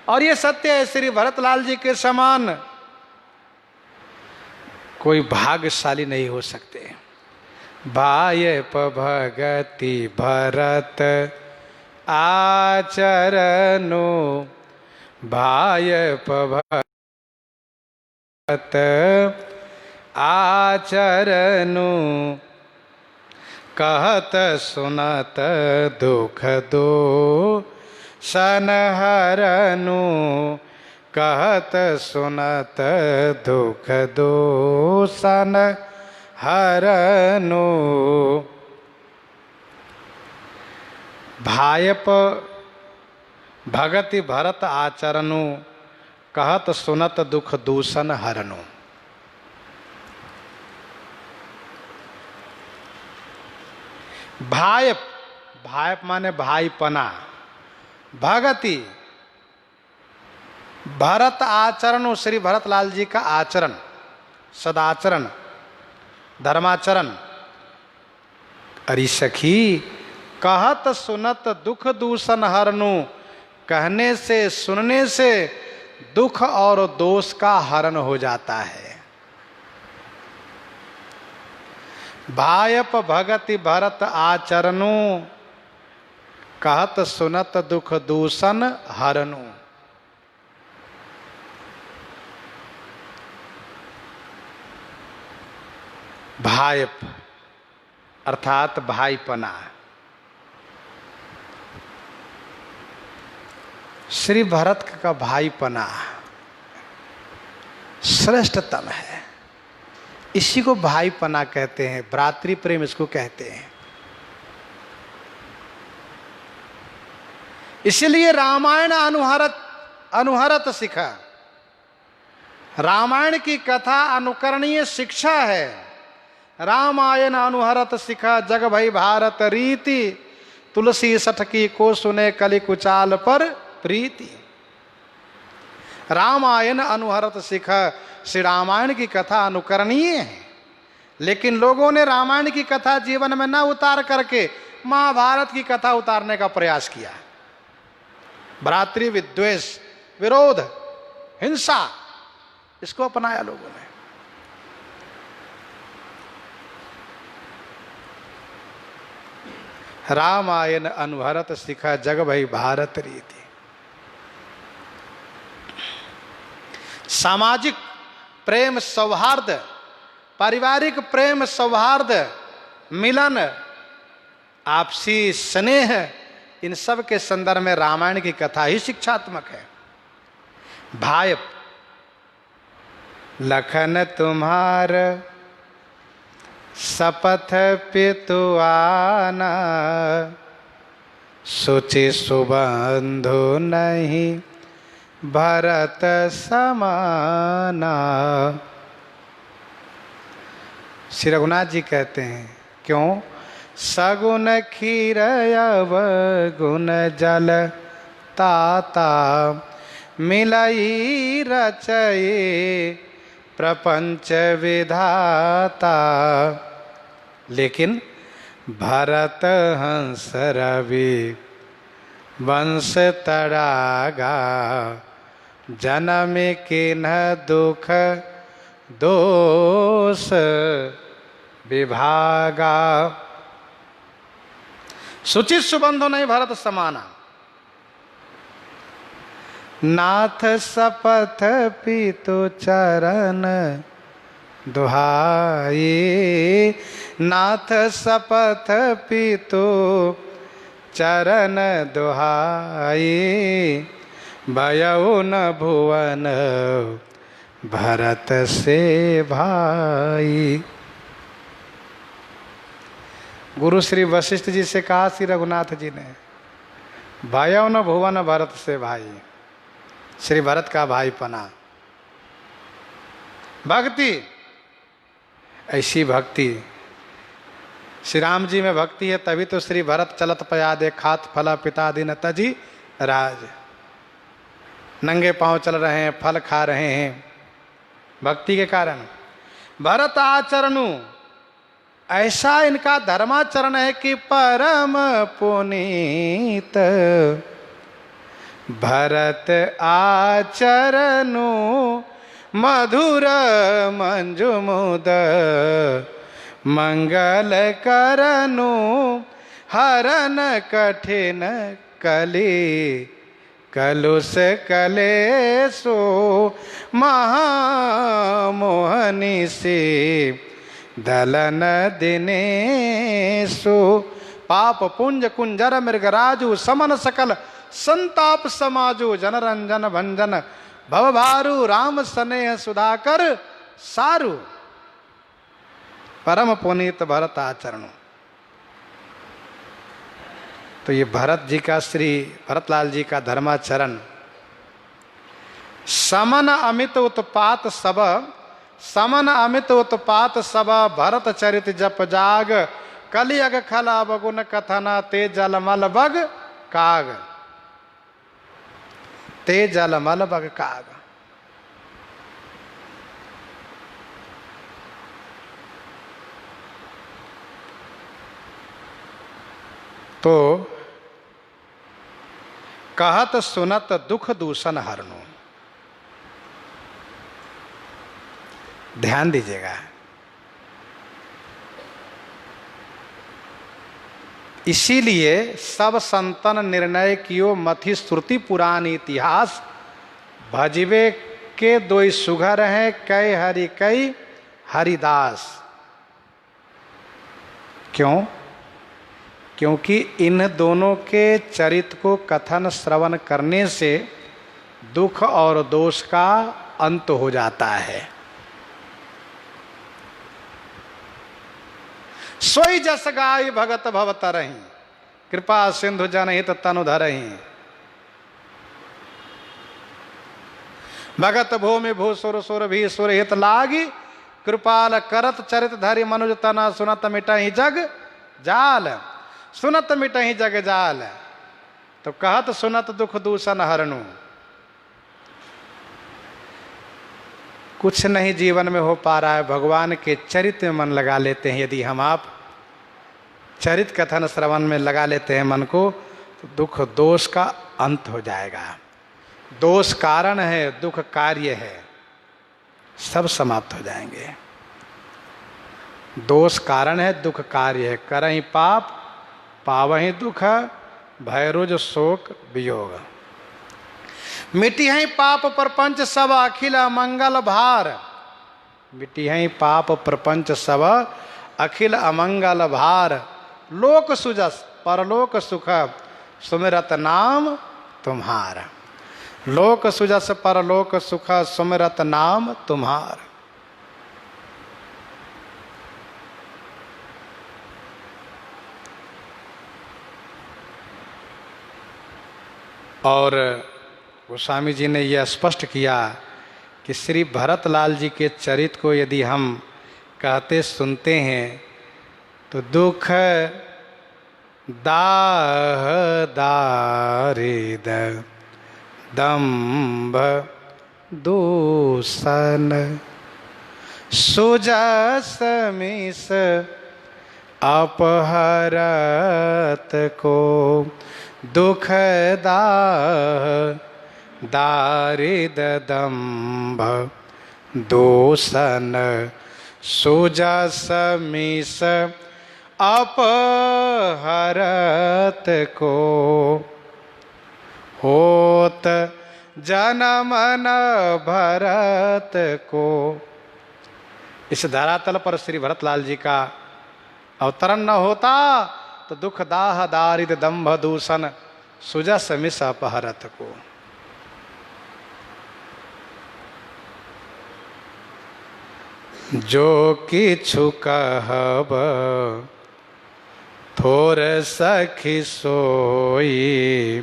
और ये सत्य है, श्री भरतलाल जी के समान कोई भाग्यशाली नहीं हो सकते। भायप भगति भरत आचरनु, भायप भगत आचरनु। कहत सुनत दुख दो सनहरनु, कहत सुनत दुख दो सनहरनु। भायप भगति भरत आचरनु, कहत सुनत दुख दूषण हरनु। भायप, भायप माने भाईपना। भगति भरत आचरण, श्री भरतलाल जी का आचरण, सदाचरण, धर्माचरण। अरे सखी, कहत सुनत दुख दूषण हरनु, कहने से सुनने से दुख और दोष का हरण हो जाता है। भायप भगति भरत आचरणु, कहत सुनत दुख दूषण हरनु। भायप अर्थात भाईपना। श्री भरत का भाईपना श्रेष्ठतम है, इसी को भाईपना कहते हैं, भ्रातृ प्रेम इसको कहते हैं। इसलिए रामायण अनुहरत सिखा, रामायण की कथा अनुकरणीय शिक्षा है। रामायण अनुहरत सिखा जग भई भारत रीति, तुलसी सठकी को सुने कलि कुचाल पर प्रीति। रामायण अनुहरत सिखा, श्री रामायण की कथा अनुकरणीय है, लेकिन लोगों ने रामायण की कथा जीवन में न उतार करके महाभारत की कथा उतारने का प्रयास किया। भ्रातृ विद्वेष, विरोध, हिंसा, इसको अपनाया लोगों ने। रामायण अनुहरत सिखा जग भई भारत रीति। सामाजिक प्रेम सौहार्द, पारिवारिक प्रेम सौहार्द, मिलन, आपसी स्नेह, इन सब के संदर्भ में रामायण की कथा ही शिक्षात्मक है। भायप, लखन तुम्हार शपथ पितु आना, सुचि सुबंधु नहीं भरत समाना। श्री रघुनाथ जी कहते हैं, क्यों? सगुन खीर अवगुण जल ताता, मिलई रचये प्रपंच विधाता। लेकिन भरत हंस रवि वंश तड़ागा, जन्म किन्ह दुख दोष विभागा। सुचित सुबंधो नहीं भरत समाना, नाथ शपथ पीतु चरण दुहाई, नाथ शपथ पीतु चरण दुहाई, भयउ न भुवन भरत से भाई। गुरु श्री वशिष्ठ जी से कहा श्री रघुनाथ जी ने, भयउ न भुवन भरत से भाई। श्री भरत का भाईपना, भक्ति, ऐसी भक्ति श्री राम जी में भक्ति है, तभी तो श्री भरत चलत पयादे खात फला पिता दिन तजी राज। नंगे पांव चल रहे हैं, फल खा रहे हैं, भक्ति के कारण। भरत आचरणु, ऐसा इनका धर्माचरण है कि परम पुनीत। भरत आचरणु मधुर मंजुमुद, मंगल करनु हरन कठिन कली, कलुष कलेसो महामोहनी से दलन दिनेशु। पाप पुंज कुंजर मृगराजु, समन सकल संताप समाजु, जनरंजन भंजन भवभारु, राम स्नेह सुधाकर सारु। परम पुनीत भरत आचरणु। तो ये भरत जी का, श्री भरतलाल जी का धर्माचरण। समन अमित उत्पात सब, समन अमित उत्पात सब, भरत चरित जप जाग, कलियग खल अवगुण कथन, ते जलमल बग काग, ते जलमल बग काग। तो कहत सुनत दुख दूषण हरनु। ध्यान दीजिएगा, इसीलिए सब संतन निर्णय कियो मथि श्रुति पुराण इतिहास, भजबे के दोई सुघर हैं कै हरि कई हरिदास। क्यों? क्योंकि इन दोनों के चरित्र को कथन श्रवण करने से दुख और दोष का अंत हो जाता है। सोई जस गाय भगत भव तरहि, कृपा सिंधु जनहित तनु धरहि। भगत भूमि भूसुर सुर भी सुर हित लागी, कृपाल करत चरित धरि मनुज तना। सुनत मिटहि जग जाल, सुनत मिटहि जग जाल। तो कहत सुनत दुख दूषण हरनु। कुछ नहीं जीवन में हो पा रहा है, भगवान के चरित्र में मन लगा लेते हैं। यदि हम आप चरित कथन श्रवण में लगा लेते हैं मन को, तो दुख दोष का अंत हो जाएगा। दोष कारण है, दुख कार्य है, सब समाप्त हो जाएंगे। दोष कारण है, दुख कार्य है। करहि पाप पावहि दुख, भयरुज शोक वियोग। मिटी हैं पाप प्रपंच सब अखिल अमंगल भार। मिटी हैं पाप प्रपंच सब अखिल अमंगल भार। लोक सुजस परलोक सुख, सुमिरत नाम तुम्हार। लोक सुजस परलोक सुख, सुमिरत नाम तुम्हार। और गोस्वामी जी ने यह स्पष्ट किया कि श्री भरतलाल जी के चरित्र को यदि हम कहते सुनते हैं तो दुख दाह दारिद दंभ दूषण सुजस मिस अपहरत को। दुख दाह दारिद दंभ दूषण सुजस मिस अपहरत को। होत जनमन भरत को। इस धरातल पर श्री भरतलाल जी का अवतरण न होता तो दुख दाह दारिद दंभ दूषण सुजस मिस अपहरत को। जो किछु कहब थोर सखी सोई,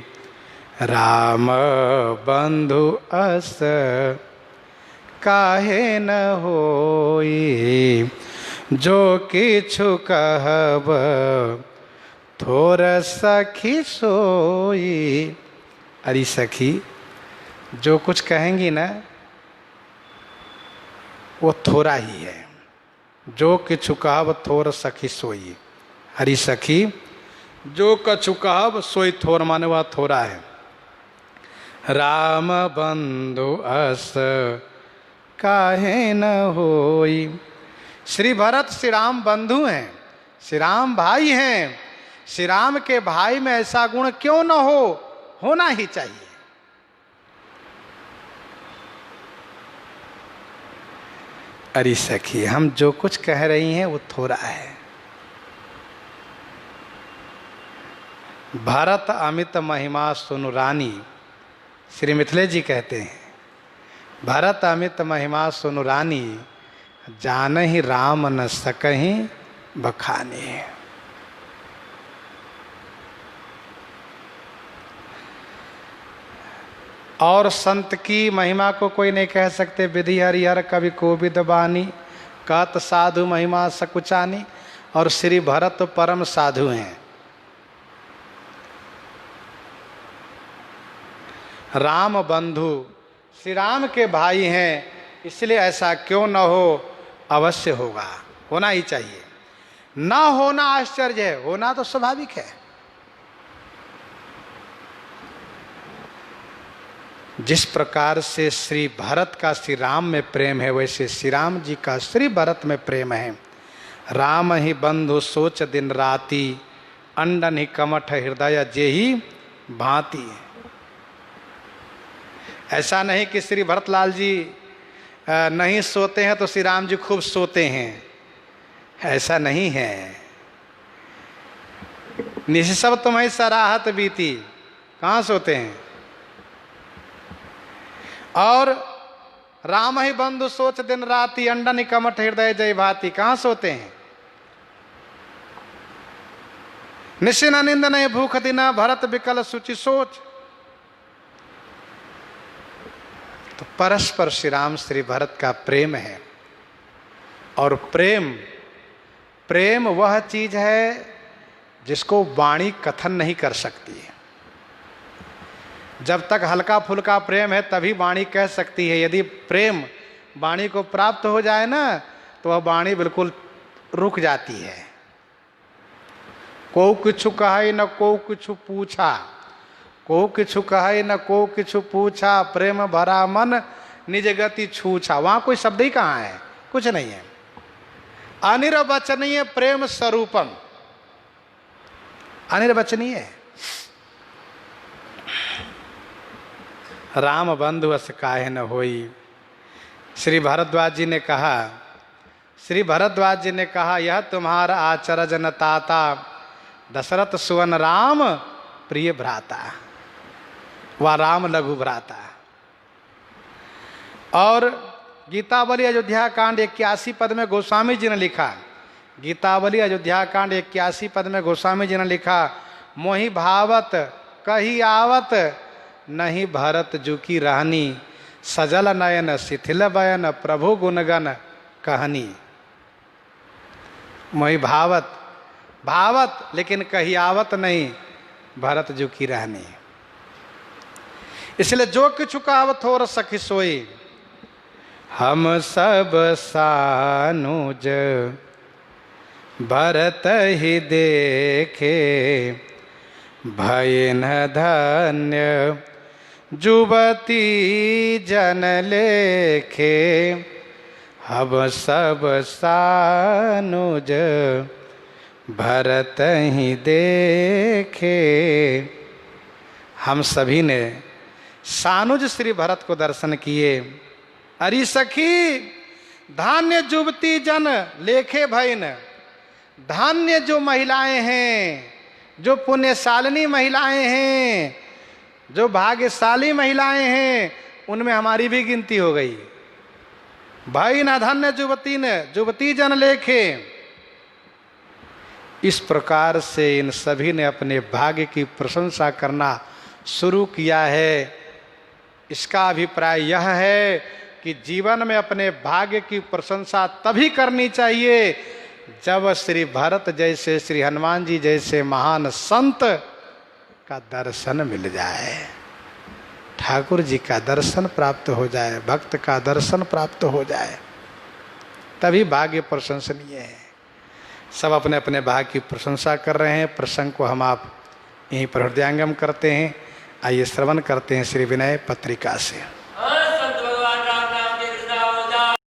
राम बंधु अस काहे न होई। जो किछु कहब थोर सखी सोई। अरे सखी, जो कुछ कहेंगी ना वो थोड़ा ही है। जो किछु कहब थोर सखी सोई। हरी सखी, जो कछु कहब सोई थोर, माने वह थोड़ा है। राम बंधु अस काहे न होई। श्री भरत श्री राम बंधु हैं, श्री राम भाई हैं। श्री राम के भाई में ऐसा गुण क्यों न हो, होना ही चाहिए। अरे सखी, हम जो कुछ कह रही हैं वो थोड़ा है। भरत अमित महिमा सुनु रानी, श्री मिथिले जी कहते हैं, भरत अमित महिमा सुनु रानी, जानहि राम न सकहि बखानी। और संत की महिमा को कोई नहीं कह सकते। विधि हरिहर कवि कोविद बानी, कहत साधु महिमा सकुचानी। और श्री भरत तो परम साधु हैं। राम बंधु, श्री राम के भाई हैं, इसलिए ऐसा क्यों न हो, अवश्य होगा, होना ही चाहिए। ना होना आश्चर्य है, होना तो स्वाभाविक है। जिस प्रकार से श्री भरत का श्री राम में प्रेम है, वैसे श्री राम जी का श्री भरत में प्रेम है। राम ही बंधु सोच दिन राति, अंडन ही कमठ हृदय जेहि भांति। ऐसा नहीं कि श्री भरतलाल जी नहीं सोते हैं तो श्री राम जी खूब सोते हैं, ऐसा नहीं है। निःशब तुम्हें सराहत बीती, कहाँ सोते हैं। और राम ही बंधु सोच दिन राति, अंडन कमठ हृदय जय भांति, कहाँ सोते हैं। निशिन निंद नहीं भूख दिना, भरत विकल सुचि सोच। तो परस्पर श्री राम श्री भरत का प्रेम है। और प्रेम वह चीज है जिसको वाणी कथन नहीं कर सकती है। जब तक हल्का फुल्का प्रेम है तभी वाणी कह सकती है। यदि प्रेम वाणी को प्राप्त हो जाए ना, तो वह वाणी बिल्कुल रुक जाती है। को किछु कहे न को किछु पूछा, को किछु कहे न को किछु पूछा, प्रेम भरा मन निज गति छूछा। वहां कोई शब्द ही कहाँ है, कुछ नहीं है। अनिर्वचनीय प्रेम स्वरूपम, अनिर्वचनीय है। राम बंधु अस काहे न होई। श्री भारद्वाज जी ने कहा, श्री भारद्वाज जी ने कहा, यह तुम्हारा आचरज न ताता, दशरथ सुवन राम प्रिय भ्राता, व राम लघु भ्राता। और गीतावली अयोध्या कांड 81 पद में गोस्वामी जी ने लिखा, गीतावली अयोध्या कांड 81 पद में गोस्वामी जी ने लिखा, मोहि भावत कही आवत, नहीं भरत जुकी रहनी, सजल नयन शिथिल बयन, प्रभु गुणगन कहनी। मोहि भावत, भावत लेकिन कही आवत नहीं, भरत जुकी रहनी। इसलिए जो किछु कहावत हो सखी सोई, हम सब सानुज भरत ही देखे, भय न धन्य जुबती जन लेखे, हम सब सानुज भरत ही देखे। हम सभी ने सानुज श्री भरत को दर्शन किए। अरि सखी धान्य जुबती जन लेखे भयन, धान्य जो महिलाएं हैं, जो पुण्यशालिनी महिलाएं हैं, जो भाग्यशाली महिलाएं हैं, उनमें हमारी भी गिनती हो गई। भाई न धन्य जुबती न जुबती जन लेखे। इस प्रकार से इन सभी ने अपने भाग्य की प्रशंसा करना शुरू किया है। इसका अभिप्राय यह है कि जीवन में अपने भाग्य की प्रशंसा तभी करनी चाहिए जब श्री भरत जैसे, श्री हनुमान जी जैसे महान संत का दर्शन मिल जाए, ठाकुर जी का दर्शन प्राप्त हो जाए, भक्त का दर्शन प्राप्त हो जाए, तभी भाग्य प्रशंसनीय है। सब अपने अपने भाग्य की प्रशंसा कर रहे हैं। प्रसंग को हम आप यहीं पर हृदयंगम करते हैं। आइए श्रवण करते हैं श्री विनय पत्रिका से।